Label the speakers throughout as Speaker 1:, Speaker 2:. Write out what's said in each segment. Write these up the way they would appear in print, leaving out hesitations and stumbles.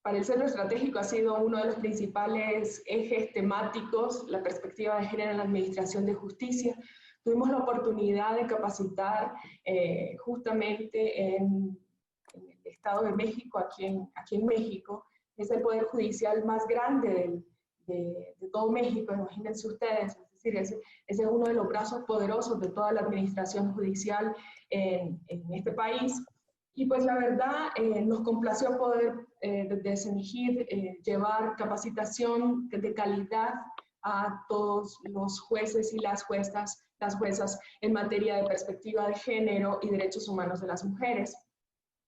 Speaker 1: para el Centro Estratégico ha sido uno de los principales ejes temáticos, la perspectiva de género en la administración de justicia. Tuvimos la oportunidad de capacitar justamente en el Estado de México, aquí en México. Es el poder judicial más grande de todo México, imagínense ustedes. Es decir, ese es uno de los brazos poderosos de toda la administración judicial en este país. Y pues la verdad nos complació poder desde CENIGID llevar capacitación de calidad a todos los jueces y las juezas en materia de perspectiva de género y derechos humanos de las mujeres.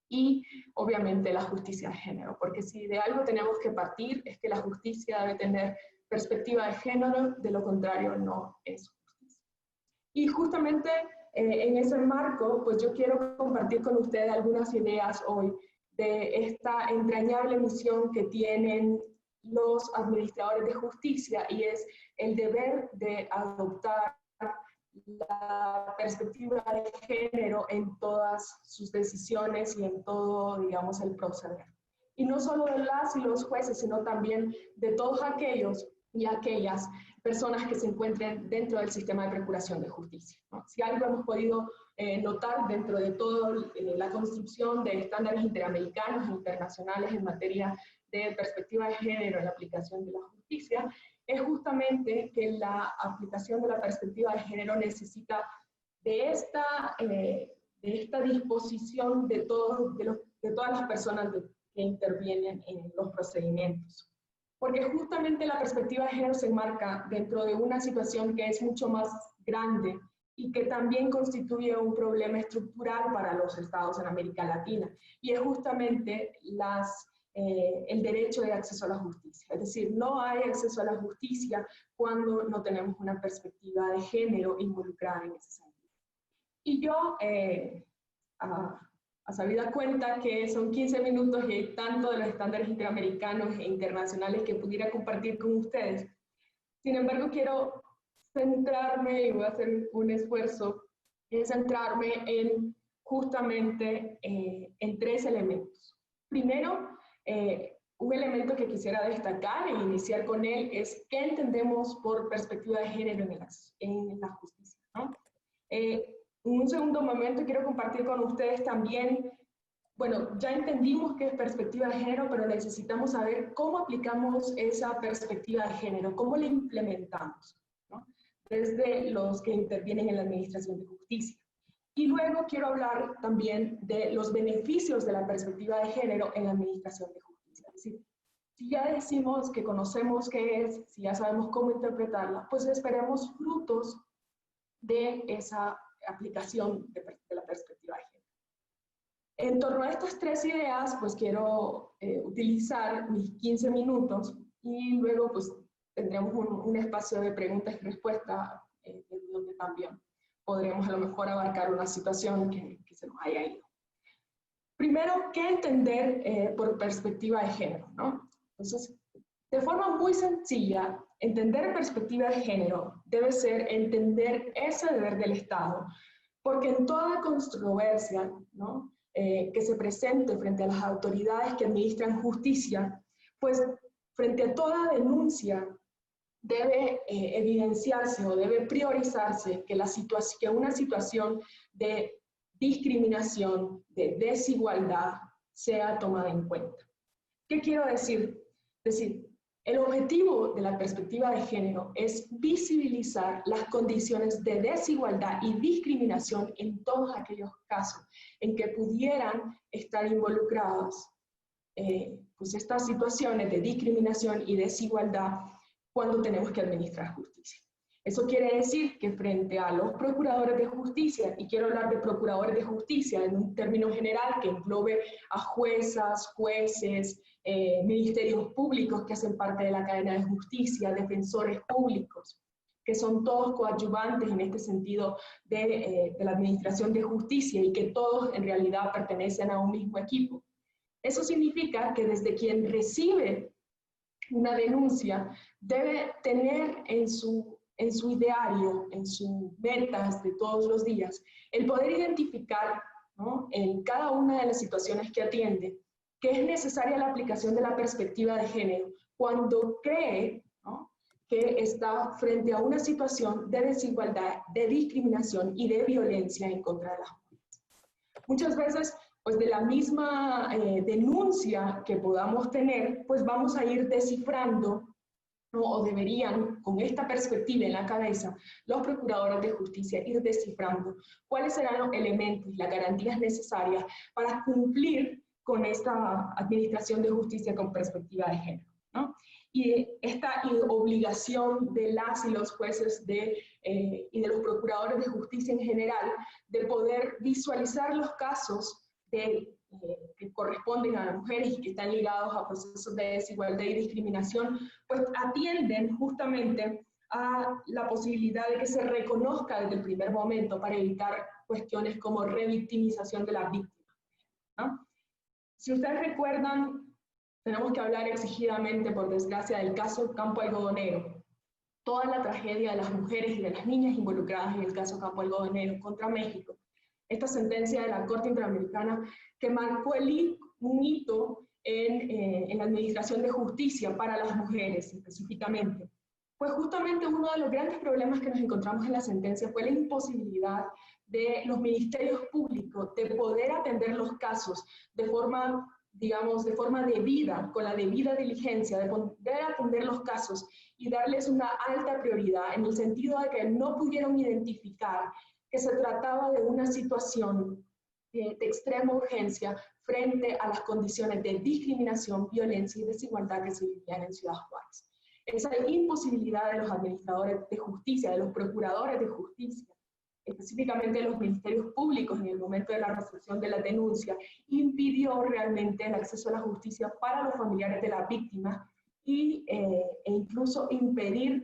Speaker 1: Y obviamente la justicia de género, porque si de algo tenemos que partir es que la justicia debe tener perspectiva de género, de lo contrario no es justicia. Y justamente en ese marco, pues yo quiero compartir con ustedes algunas ideas hoy de esta entrañable misión que tienen los administradores de justicia, y es el deber de adoptar la perspectiva de género en todas sus decisiones y en todo, digamos, el proceder. Y no solo de las y los jueces, sino también de todos aquellos y aquellas personas que se encuentren dentro del sistema de procuración de justicia, ¿no? Si algo hemos podido notar dentro de toda la construcción de estándares interamericanos e internacionales en materia de perspectiva de género en la aplicación de la justicia, es justamente que la aplicación de la perspectiva de género necesita de esta disposición de todas las personas que intervienen en los procedimientos. Porque justamente la perspectiva de género se enmarca dentro de una situación que es mucho más grande y que también constituye un problema estructural para los estados en América Latina, y es justamente el derecho de acceso a la justicia. Es decir, no hay acceso a la justicia cuando no tenemos una perspectiva de género involucrada en ese sentido. Y yo, a sabida cuenta que son 15 minutos y hay tanto de los estándares interamericanos e internacionales que pudiera compartir con ustedes. Sin embargo, quiero centrarme, y voy a hacer un esfuerzo, en centrarme en justamente en tres elementos. Primero, un elemento que quisiera destacar e iniciar con él es qué entendemos por perspectiva de género en la justicia, ¿no? En un segundo momento quiero compartir con ustedes también, bueno, ya entendimos qué es perspectiva de género, pero necesitamos saber cómo aplicamos esa perspectiva de género, cómo la implementamos, ¿no? Desde los que intervienen en la administración de justicia. Y luego quiero hablar también de los beneficios de la perspectiva de género en la administración de justicia. Es decir, si ya decimos que conocemos qué es, si ya sabemos cómo interpretarla, pues esperemos frutos de esa aplicación de la perspectiva de género. En torno a estas tres ideas, pues quiero utilizar mis 15 minutos y luego pues tendremos un espacio de preguntas y respuestas donde también podremos a lo mejor abarcar una situación que se nos haya ido. Primero, ¿qué entender por perspectiva de género, ¿no? Entonces, de forma muy sencilla, entender perspectiva de género debe ser entender ese deber del Estado, porque en toda controversia, ¿no?, que se presente frente a las autoridades que administran justicia, pues frente a toda denuncia debe evidenciarse o debe priorizarse que una situación de discriminación, de desigualdad, sea tomada en cuenta. ¿Qué quiero decir? Es decir, el objetivo de la perspectiva de género es visibilizar las condiciones de desigualdad y discriminación en todos aquellos casos en que pudieran estar involucradas pues estas situaciones de discriminación y desigualdad cuando tenemos que administrar justicia. Eso quiere decir que frente a los procuradores de justicia, y quiero hablar de procuradores de justicia en un término general que englobe a juezas, jueces, ministerios públicos que hacen parte de la cadena de justicia, defensores públicos, que son todos coadyuvantes en este sentido de la administración de justicia y que todos en realidad pertenecen a un mismo equipo. Eso significa que desde quien recibe una denuncia debe tener en su ideario, en sus metas de todos los días, el poder identificar, ¿no?, en cada una de las situaciones que atiende, que es necesaria la aplicación de la perspectiva de género cuando cree, ¿no?, que está frente a una situación de desigualdad, de discriminación y de violencia en contra de las mujeres. Muchas veces, pues de la misma denuncia que podamos tener, pues vamos a ir descifrando, ¿no?, o deberían, con esta perspectiva en la cabeza, los procuradores de justicia ir descifrando cuáles serán los elementos y las garantías necesarias para cumplir con esta administración de justicia con perspectiva de género, ¿no? Y esta obligación de las y los jueces y de los procuradores de justicia en general de poder visualizar los casos que corresponden a las mujeres y que están ligados a procesos de desigualdad y discriminación, pues atienden justamente a la posibilidad de que se reconozca desde el primer momento para evitar cuestiones como revictimización de las víctimas, ¿no? Si ustedes recuerdan, tenemos que hablar exigidamente, por desgracia, del caso Campo Algodonero. Toda la tragedia de las mujeres y de las niñas involucradas en el caso Campo Algodonero contra México. Esta sentencia de la Corte Interamericana que marcó un hito en la administración de justicia para las mujeres específicamente. Pues justamente uno de los grandes problemas que nos encontramos en la sentencia fue la imposibilidad de los ministerios públicos de poder atender los casos de forma, digamos, de forma debida, con la debida diligencia, de poder atender los casos y darles una alta prioridad, en el sentido de que no pudieron identificar que se trataba de una situación de extrema urgencia frente a las condiciones de discriminación, violencia y desigualdad que se vivían en Ciudad Juárez. Esa imposibilidad de los administradores de justicia, de los procuradores de justicia, específicamente de los ministerios públicos en el momento de la recepción de la denuncia, impidió realmente el acceso a la justicia para los familiares de las víctimas e incluso impedir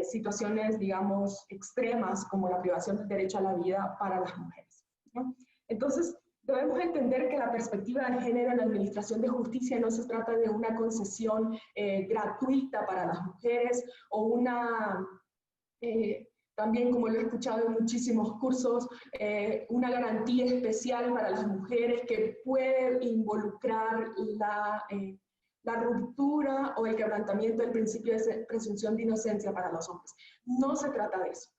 Speaker 1: situaciones, digamos, extremas como la privación del derecho a la vida para las mujeres, ¿no? Entonces, debemos entender que la perspectiva de género en la administración de justicia no se trata de una concesión gratuita para las mujeres o una, también como lo he escuchado en muchísimos cursos, una garantía especial para las mujeres que puede involucrar la ruptura o el quebrantamiento del principio de presunción de inocencia para los hombres. No se trata de eso.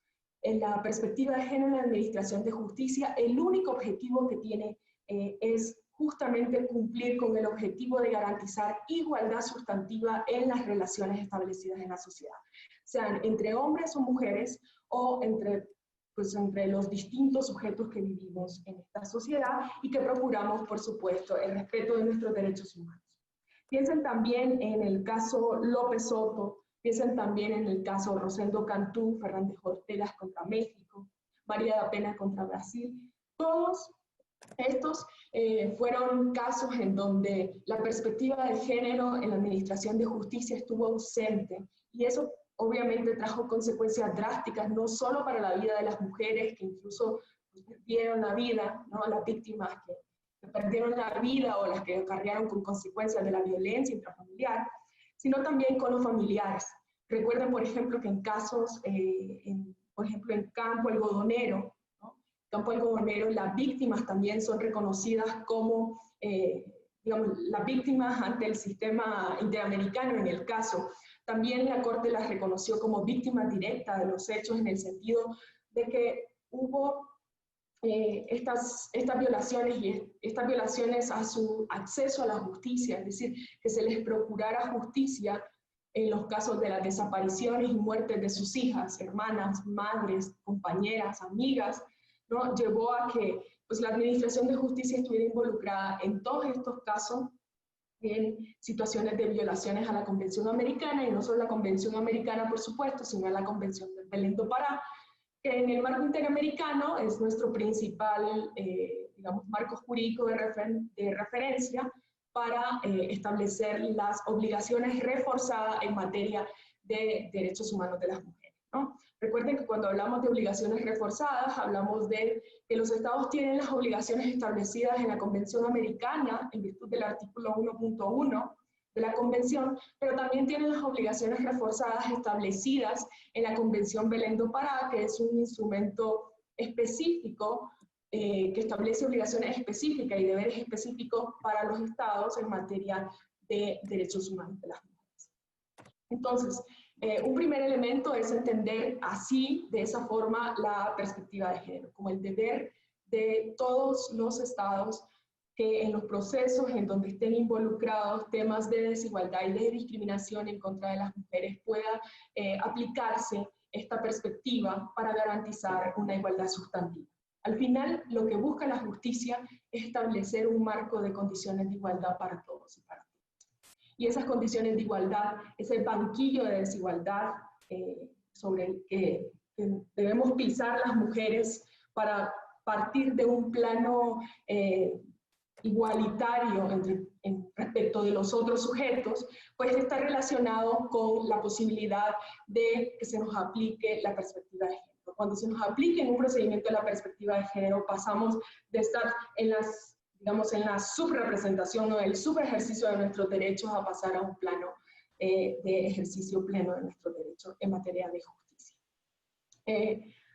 Speaker 1: En la perspectiva de género en la administración de justicia, el único objetivo que tiene es justamente cumplir con el objetivo de garantizar igualdad sustantiva en las relaciones establecidas en la sociedad, sean entre hombres o mujeres o entre los distintos sujetos que vivimos en esta sociedad y que procuramos, por supuesto, el respeto de nuestros derechos humanos. Piensen también en el caso López Soto, piensen también en el caso Rosendo Cantú, Fernández Ortega contra México, María da Pena contra Brasil. Todos estos fueron casos en donde la perspectiva de género en la administración de justicia estuvo ausente, y eso obviamente trajo consecuencias drásticas, no solo para la vida de las mujeres que incluso perdieron la vida, ¿no?, las víctimas que perdieron la vida o las que acarrearon con consecuencias de la violencia intrafamiliar, sino también con los familiares. Recuerden, por ejemplo, que en casos, por ejemplo, en Campo Algodonero, ¿no?, Campo Algodonero, las víctimas también son reconocidas como, digamos, las víctimas ante el sistema interamericano en el caso. También la Corte las reconoció como víctimas directas de los hechos en el sentido de que hubo estas violaciones a su acceso a la justicia, es decir, que se les procurara justicia en los casos de las desapariciones y muertes de sus hijas, hermanas, madres, compañeras, amigas, ¿no?, llevó a que pues, la administración de justicia estuviera involucrada en todos estos casos, en situaciones de violaciones a la Convención Americana, y no solo la Convención Americana, por supuesto, sino a la Convención de Belén do Pará, que en el marco interamericano es nuestro principal, digamos, marco jurídico de referencia para establecer las obligaciones reforzadas en materia de derechos humanos de las mujeres, ¿no? Recuerden que cuando hablamos de obligaciones reforzadas, hablamos de que los estados tienen las obligaciones establecidas en la Convención Americana, en virtud del artículo 1.1 de la Convención, pero también tienen las obligaciones reforzadas establecidas en la Convención Belén do Pará, que es un instrumento específico que establece obligaciones específicas y deberes específicos para los estados en materia de derechos humanos de las mujeres. Entonces, un primer elemento es entender así, de esa forma, la perspectiva de género, como el deber de todos los estados que en los procesos en donde estén involucrados temas de desigualdad y de discriminación en contra de las mujeres pueda aplicarse esta perspectiva para garantizar una igualdad sustantiva. Al final, lo que busca la justicia es establecer un marco de condiciones de igualdad para todos y para todas. Y esas condiciones de igualdad, ese banquillo de desigualdad sobre el que debemos pisar las mujeres para partir de un plano igualitario respecto de los otros sujetos, pues está relacionado con la posibilidad de que se nos aplique la perspectiva de género. Cuando se nos aplique en un procedimiento de la perspectiva de género, pasamos de estar en las, digamos, en la subrepresentación o el subejercicio de nuestros derechos a pasar a un plano de ejercicio pleno de nuestros derechos en materia de justicia.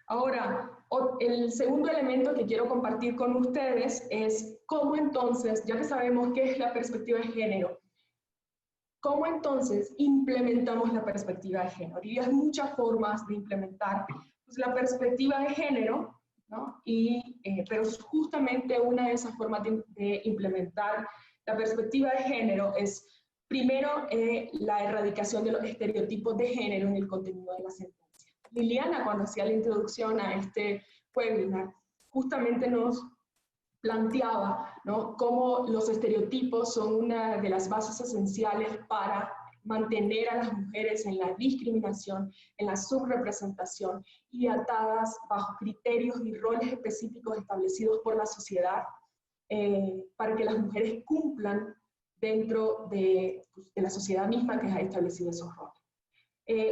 Speaker 1: Ahora, el segundo elemento que quiero compartir con ustedes es cómo entonces, ya que sabemos qué es la perspectiva de género, cómo entonces implementamos la perspectiva de género. Y hay muchas formas de implementar pues, la perspectiva de género, ¿no? Pero justamente una de esas formas de implementar la perspectiva de género es, primero, la erradicación de los estereotipos de género en el contenido de la sentencia. Liliana, cuando hacía la introducción a este webinar, justamente nos planteaba, ¿no?, cómo los estereotipos son una de las bases esenciales para mantener a las mujeres en la discriminación, en la subrepresentación y atadas bajo criterios y roles específicos establecidos por la sociedad para que las mujeres cumplan dentro de la sociedad misma que ha establecido esos roles.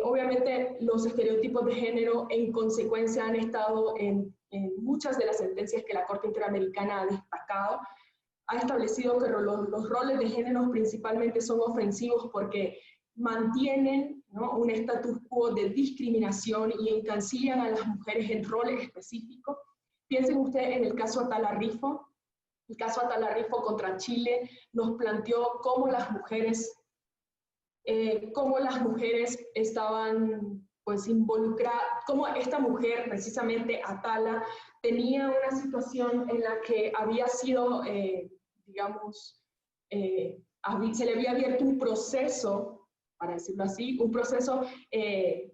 Speaker 1: Obviamente los estereotipos de género en consecuencia han estado en muchas de las sentencias que la Corte Interamericana ha destacado. Ha establecido que los roles de género principalmente son ofensivos porque mantienen, ¿no?, un status quo de discriminación y encasillan a las mujeres en roles específicos. Piensen ustedes en el caso Atala Rifo. El caso Atala Rifo contra Chile nos planteó cómo las mujeres estaban pues involucradas, cómo esta mujer, precisamente Atala, tenía una situación en la que había sido, digamos, se le había abierto un proceso, para decirlo así, un proceso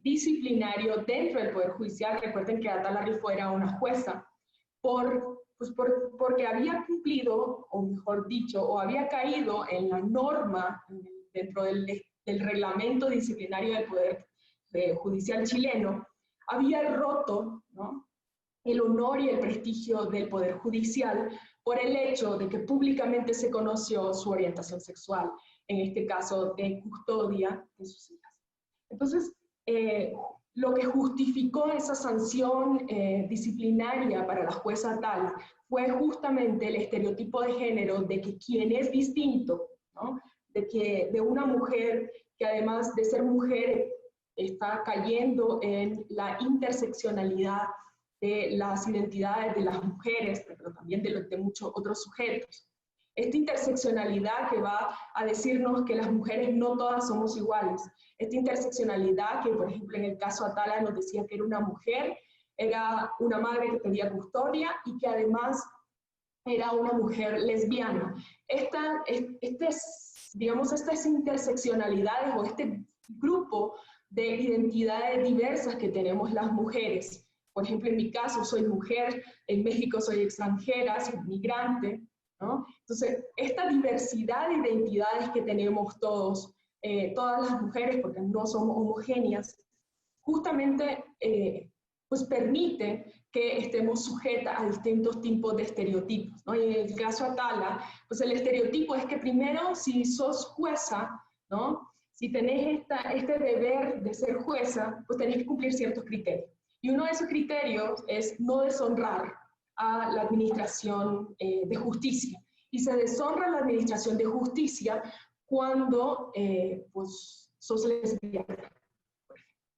Speaker 1: disciplinario dentro del Poder Judicial. Recuerden que Atala Rifo era una jueza, porque había cumplido, o mejor dicho, o había caído en la norma dentro del reglamento disciplinario del Poder Judicial chileno, había roto, ¿no?, el honor y el prestigio del Poder Judicial por el hecho de que públicamente se conoció su orientación sexual, en este caso de custodia de sus hijas. Entonces, lo que justificó esa sanción disciplinaria para la jueza Atala fue justamente el estereotipo de género de que quien es distinto, ¿no?, de una mujer que además de ser mujer está cayendo en la interseccionalidad de las identidades de las mujeres, pero también de muchos otros sujetos. Esta interseccionalidad que va a decirnos que las mujeres no todas somos iguales. Esta interseccionalidad que, por ejemplo, en el caso Atala nos decía que era una mujer, era una madre que pedía custodia y que además era una mujer lesbiana. Estas interseccionalidades o este grupo de identidades diversas que tenemos las mujeres. Por ejemplo, en mi caso soy mujer, en México soy extranjera, soy migrante, ¿no? Entonces, esta diversidad de identidades que tenemos todas las mujeres, porque no somos homogéneas, justamente pues permite que estemos sujetas a distintos tipos de estereotipos, ¿no? Y en el caso Atala, pues el estereotipo es que primero, si sos jueza, ¿no?, si tenés este deber de ser jueza, pues tenés que cumplir ciertos criterios. Y uno de esos criterios es no deshonrar a la administración de justicia. Y se deshonra a la administración de justicia cuando pues, sos lesbiana,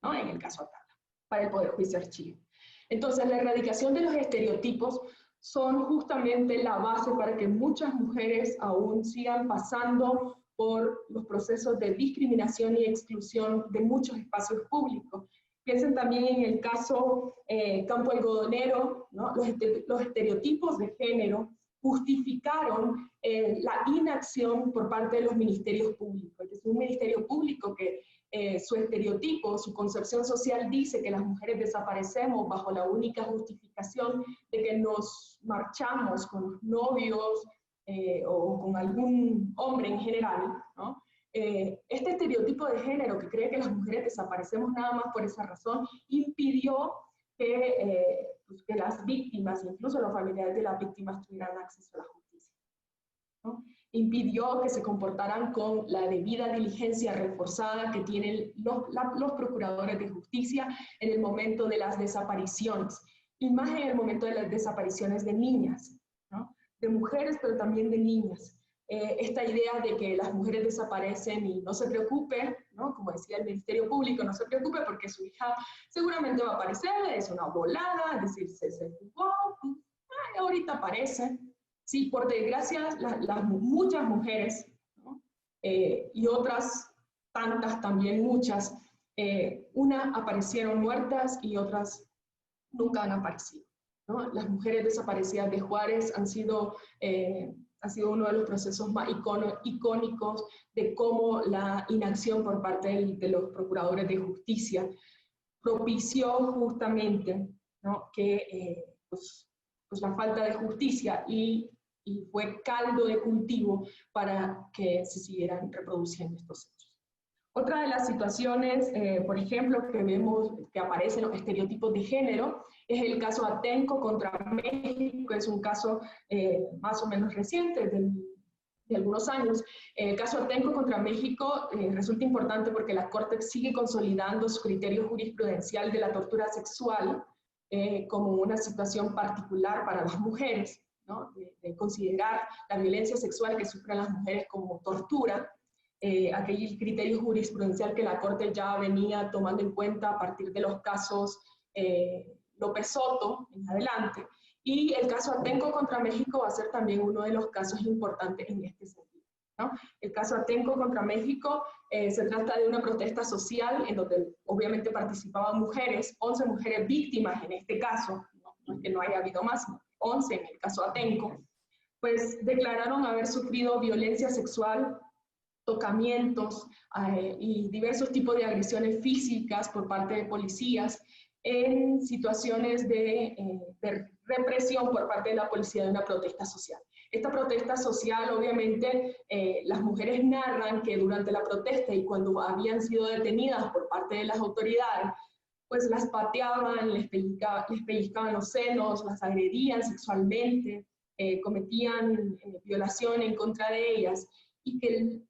Speaker 1: ¿no?, en el caso Atala, para el Poder Judicial chileno. Entonces, la erradicación de los estereotipos son justamente la base para que muchas mujeres aún sigan pasando por los procesos de discriminación y exclusión de muchos espacios públicos. Piensen también en el caso Campo Algodonero, ¿no? Los estereotipos de género justificaron la inacción por parte de los ministerios públicos. Es un ministerio público que su estereotipo, su concepción social dice que las mujeres desaparecemos bajo la única justificación de que nos marchamos con los novios o con algún hombre en general, ¿no? Este estereotipo de género que cree que las mujeres desaparecemos nada más por esa razón, impidió pues que las víctimas, incluso los familiares de las víctimas, tuvieran acceso a la justicia, ¿no? Impidió que se comportaran con la debida diligencia reforzada que tienen los procuradores de justicia en el momento de las desapariciones, y más en el momento de las desapariciones de niñas, ¿no? De mujeres, pero también de niñas. Esta idea de que las mujeres desaparecen y no se preocupe, ¿no? Como decía el Ministerio Público, no se preocupe porque su hija seguramente va a aparecer, es una volada, es decir, se jugó, ahorita aparece. Sí, por desgracia, muchas mujeres, ¿no? Y otras tantas también, muchas, una aparecieron muertas y otras nunca han aparecido, ¿no? Las mujeres desaparecidas de Juárez ha sido uno de los procesos más icónicos de cómo la inacción por parte de los procuradores de justicia propició justamente, ¿no? Que pues la falta de justicia y fue caldo de cultivo para que se siguieran reproduciendo estos hechos. Otra de las situaciones, por ejemplo, que vemos que aparecen los estereotipos de género, es el caso Atenco contra México. Es un caso más o menos reciente, de algunos años. El caso Atenco contra México resulta importante porque la Corte sigue consolidando su criterio jurisprudencial de la tortura sexual como una situación particular para las mujeres, ¿no? De considerar la violencia sexual que sufren las mujeres como tortura. Aquel criterio jurisprudencial que la Corte ya venía tomando en cuenta a partir de los casos López Soto en adelante. Y el caso Atenco contra México va a ser también uno de los casos importantes en este sentido, ¿no? El caso Atenco contra México se trata de una protesta social en donde obviamente participaban mujeres, 11 mujeres víctimas en este caso, no es que no haya habido más, 11 en el caso Atenco, pues declararon haber sufrido violencia sexual, tocamientos y diversos tipos de agresiones físicas por parte de policías en situaciones de represión por parte de la policía de una protesta social. Esta protesta social, obviamente, las mujeres narran que durante la protesta y cuando habían sido detenidas por parte de las autoridades, pues las pateaban, les pellizcaban los senos, las agredían sexualmente, cometían violación en contra de ellas, y que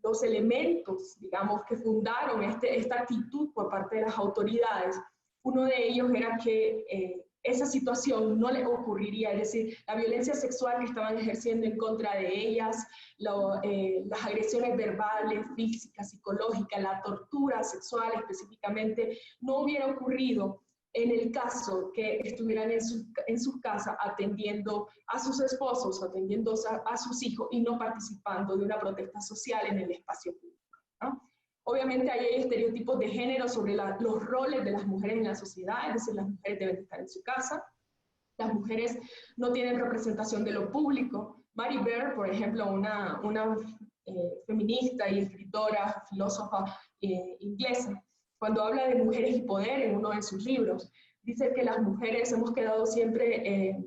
Speaker 1: los elementos, digamos, que fundaron esta actitud por parte de las autoridades, uno de ellos era que esa situación no les ocurriría, es decir, la violencia sexual que estaban ejerciendo en contra de ellas, las agresiones verbales, físicas, psicológicas, la tortura sexual específicamente, no hubiera ocurrido en el caso que estuvieran en sus casas atendiendo a sus esposos, atendiendo a sus hijos y no participando de una protesta social en el espacio público, ¿no? Obviamente hay estereotipos de género sobre los roles de las mujeres en la sociedad, es decir, las mujeres deben estar en su casa, las mujeres no tienen representación de lo público. Mary Beard, por ejemplo, una feminista y escritora, filósofa inglesa, cuando habla de mujeres y poder en uno de sus libros, dice que las mujeres hemos quedado siempre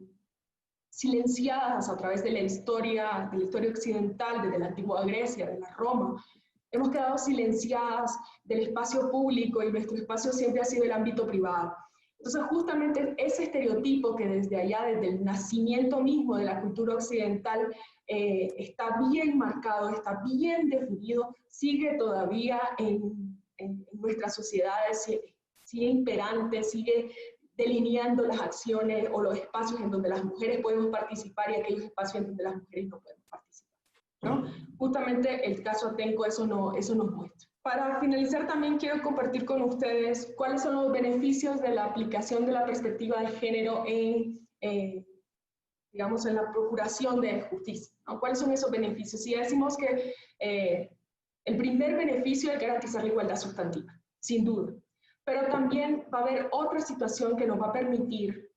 Speaker 1: silenciadas a través de la historia occidental, desde la antigua Grecia, de la Roma. Hemos quedado silenciadas del espacio público y nuestro espacio siempre ha sido el ámbito privado. Entonces, justamente ese estereotipo que desde allá, desde el nacimiento mismo de la cultura occidental, está bien marcado, está bien definido, sigue todavía en nuestras sociedades, sigue imperante, sigue delineando las acciones o los espacios en donde las mujeres podemos participar y aquellos espacios en donde las mujeres no podemos participar, ¿no? Justamente el caso Atenco eso nos muestra. Para finalizar, también quiero compartir con ustedes cuáles son los beneficios de la aplicación de la perspectiva de género en digamos, en la procuración de justicia, ¿no? ¿Cuáles son esos beneficios? Si decimos que el primer beneficio es garantizar la igualdad sustantiva, sin duda, pero también va a haber otra situación que nos va a permitir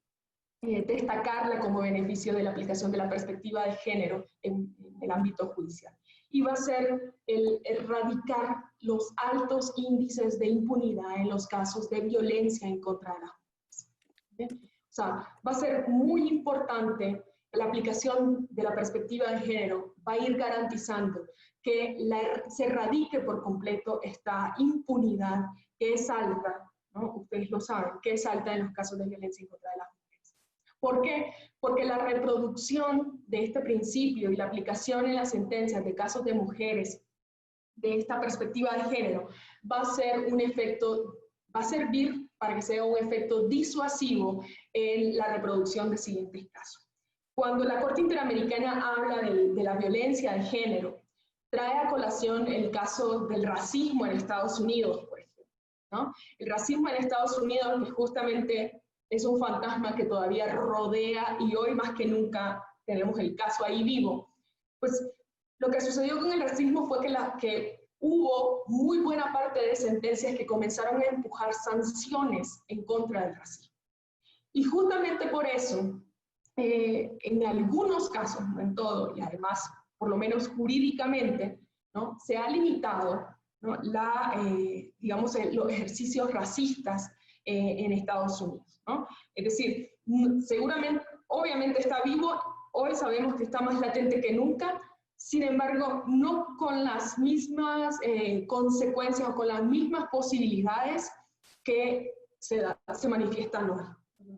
Speaker 1: destacarla como beneficio de la aplicación de la perspectiva de género en el ámbito judicial. Y va a ser el erradicar los altos índices de impunidad en los casos de violencia en contra de las mujeres. ¿Bien? O sea, va a ser muy importante la aplicación de la perspectiva de género, va a ir garantizando que se erradique por completo esta impunidad que es alta, ¿no? Ustedes lo saben, que es alta en los casos de violencia en contra de las mujeres. ¿Por qué? Porque la reproducción de este principio y la aplicación en las sentencias de casos de mujeres de esta perspectiva de género va a ser un efecto, va a servir para que sea un efecto disuasivo en la reproducción de siguientes casos. Cuando la Corte Interamericana habla de la violencia de género, trae a colación el caso del racismo en Estados Unidos, por ejemplo, ¿no? El racismo en Estados Unidos, que justamente es un fantasma que todavía rodea y hoy más que nunca tenemos el caso ahí vivo. Pues lo que sucedió con el racismo fue que hubo muy buena parte de sentencias que comenzaron a empujar sanciones en contra del racismo. Y justamente por eso, en algunos casos, no en todo, y además, por lo menos jurídicamente, ¿no? Se ha limitado, ¿no? Digamos, los ejercicios racistas en Estados Unidos, ¿no? Es decir, seguramente, obviamente está vivo, hoy sabemos que está más latente que nunca, sin embargo, no con las mismas consecuencias o con las mismas posibilidades que se manifiestan hoy.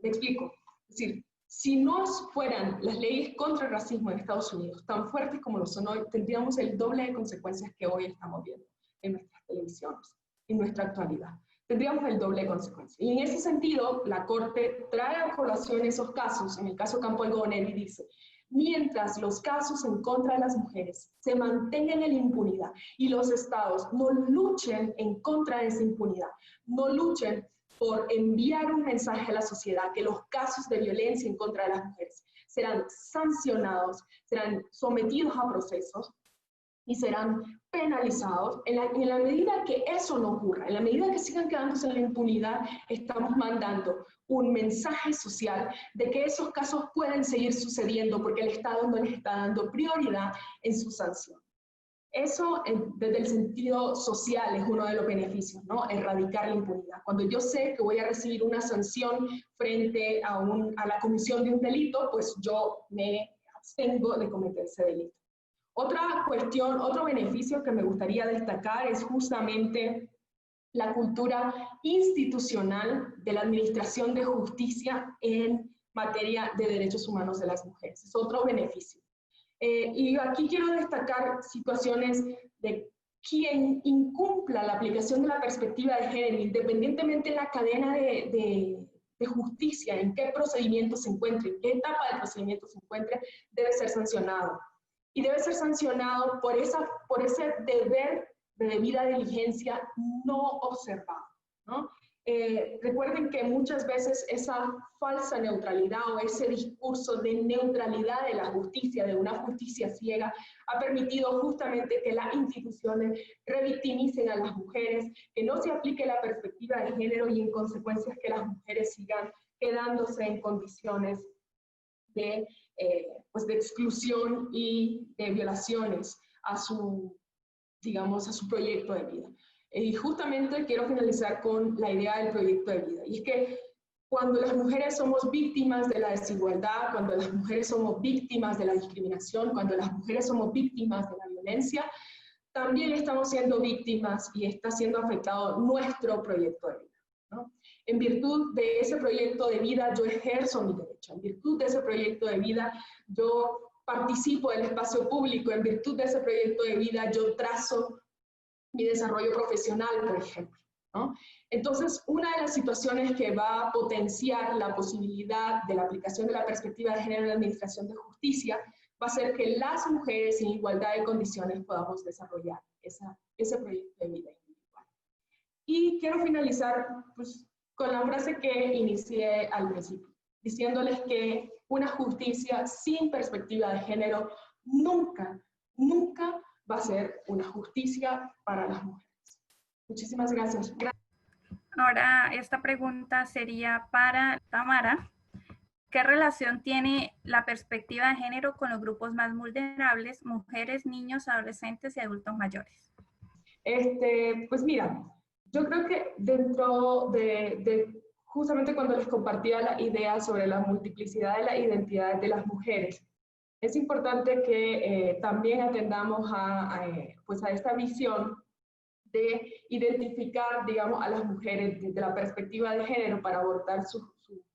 Speaker 1: ¿Me explico? Es decir, si no fueran las leyes contra el racismo en Estados Unidos tan fuertes como lo son hoy, tendríamos el doble de consecuencias que hoy estamos viendo en nuestras televisiones, en nuestra actualidad. Tendríamos el doble de consecuencias. Y en ese sentido, la Corte trae a colación esos casos, en el caso Campo Algodonero, y dice, mientras los casos en contra de las mujeres se mantengan en la impunidad y los estados no luchen en contra de esa impunidad, no luchen por enviar un mensaje a la sociedad que los casos de violencia en contra de las mujeres serán sancionados, serán sometidos a procesos y serán penalizados. En la medida que eso no ocurra, en la medida que sigan quedándose en la impunidad, estamos mandando un mensaje social de que esos casos pueden seguir sucediendo porque el Estado no les está dando prioridad en su sanción. Eso, desde el sentido social, es uno de los beneficios, ¿no? Erradicar la impunidad. Cuando yo sé que voy a recibir una sanción frente a la comisión de un delito, pues yo me abstengo de cometer ese delito. Otra cuestión, otro beneficio que me gustaría destacar es justamente la cultura institucional de la administración de justicia en materia de derechos humanos de las mujeres. Es otro beneficio. Y aquí quiero destacar situaciones de quien incumpla la aplicación de la perspectiva de género, independientemente de la cadena de justicia, en qué procedimiento se encuentre, en qué etapa del procedimiento se encuentre, debe ser sancionado. Y debe ser sancionado por ese deber de debida diligencia no observado, ¿no? Recuerden que muchas veces esa falsa neutralidad o ese discurso de neutralidad de la justicia, de una justicia ciega, ha permitido justamente que las instituciones revictimicen a las mujeres, que no se aplique la perspectiva de género y en consecuencia que las mujeres sigan quedándose en condiciones de exclusión y de violaciones a su proyecto de vida. Y justamente quiero finalizar con la idea del proyecto de vida. Y es que cuando las mujeres somos víctimas de la desigualdad, cuando las mujeres somos víctimas de la discriminación, cuando las mujeres somos víctimas de la violencia, también estamos siendo víctimas y está siendo afectado nuestro proyecto de vida, ¿no? En virtud de ese proyecto de vida yo ejerzo mi derecho, en virtud de ese proyecto de vida yo participo del espacio público, en virtud de ese proyecto de vida yo trazo mi desarrollo profesional, por ejemplo, ¿no? Entonces, una de las situaciones que va a potenciar la posibilidad de la aplicación de la perspectiva de género en la administración de justicia va a ser que las mujeres en igualdad de condiciones podamos desarrollar ese proyecto de vida individual. Y quiero finalizar pues, con la frase que inicié al principio. diciéndoles que una justicia sin perspectiva de género nunca, nunca va a ser una justicia para las mujeres. Muchísimas gracias.
Speaker 2: Ahora, esta pregunta sería para Tamara. ¿Qué relación tiene la perspectiva de género con los grupos más vulnerables, mujeres, niños, adolescentes y adultos mayores?
Speaker 1: Pues mira, yo creo que dentro de justamente cuando les compartía la idea sobre la multiplicidad de las identidades de las mujeres, es importante que también atendamos pues a esta visión de identificar, digamos, a las mujeres desde la perspectiva de género para abordar su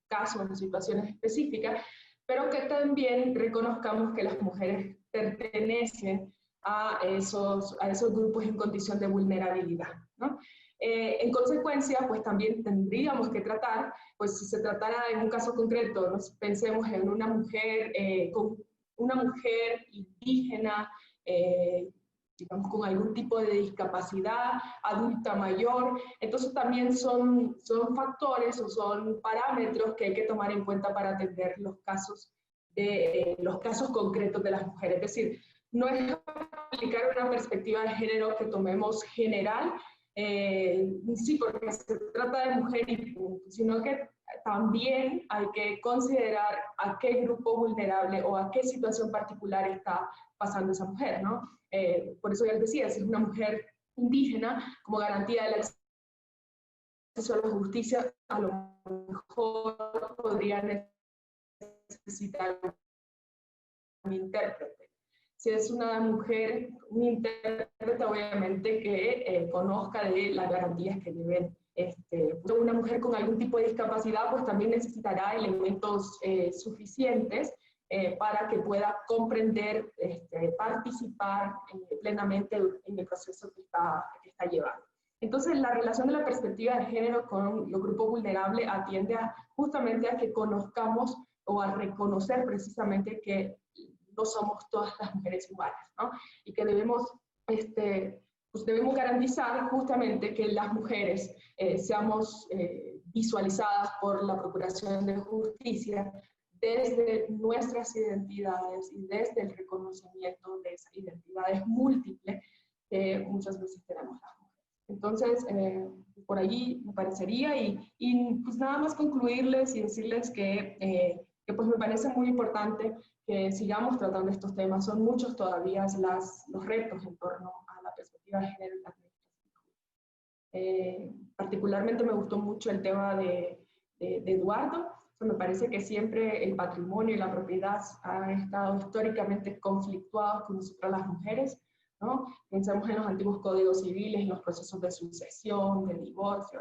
Speaker 1: caso en situaciones específicas, pero que también reconozcamos que las mujeres pertenecen a esos grupos en condición de vulnerabilidad, ¿no? En consecuencia, pues también tendríamos que tratar, pues si se tratara en un caso concreto, pensemos en una mujer, una mujer indígena, digamos, con algún tipo de discapacidad, adulta mayor. Entonces también son factores o son parámetros que hay que tomar en cuenta para atender los casos concretos de las mujeres. Es decir, no es aplicar una perspectiva de género que tomemos general, sí, porque se trata de mujer y punto, sino que también hay que considerar a qué grupo vulnerable o a qué situación particular está pasando esa mujer, ¿no? Por eso ya les decía, si es una mujer indígena, como garantía del acceso a la justicia, a lo mejor podría necesitar un intérprete. Si es una mujer, un intérprete obviamente que conozca de las garantías que deben. Una mujer con algún tipo de discapacidad pues también necesitará elementos suficientes para que pueda comprender, participar plenamente en el proceso que está llevando. Entonces, la relación de la perspectiva de género con los grupos vulnerables atiende justamente a que conozcamos o a reconocer precisamente que no somos todas las mujeres iguales, ¿no? Y que debemos garantizar justamente que las mujeres seamos visualizadas por la Procuración de Justicia desde nuestras identidades y desde el reconocimiento de esas identidades múltiples que muchas veces tenemos las mujeres. Entonces, por allí me parecería, y pues nada más concluirles y decirles que pues me parece muy importante que sigamos tratando estos temas. Son muchos todavía los retos en torno a la perspectiva de género en la administración. Particularmente me gustó mucho el tema de Eduardo. O sea, me parece que siempre el patrimonio y la propiedad han estado históricamente conflictuados con nosotras las mujeres, ¿no? Pensemos en los antiguos códigos civiles, en los procesos de sucesión, de divorcio,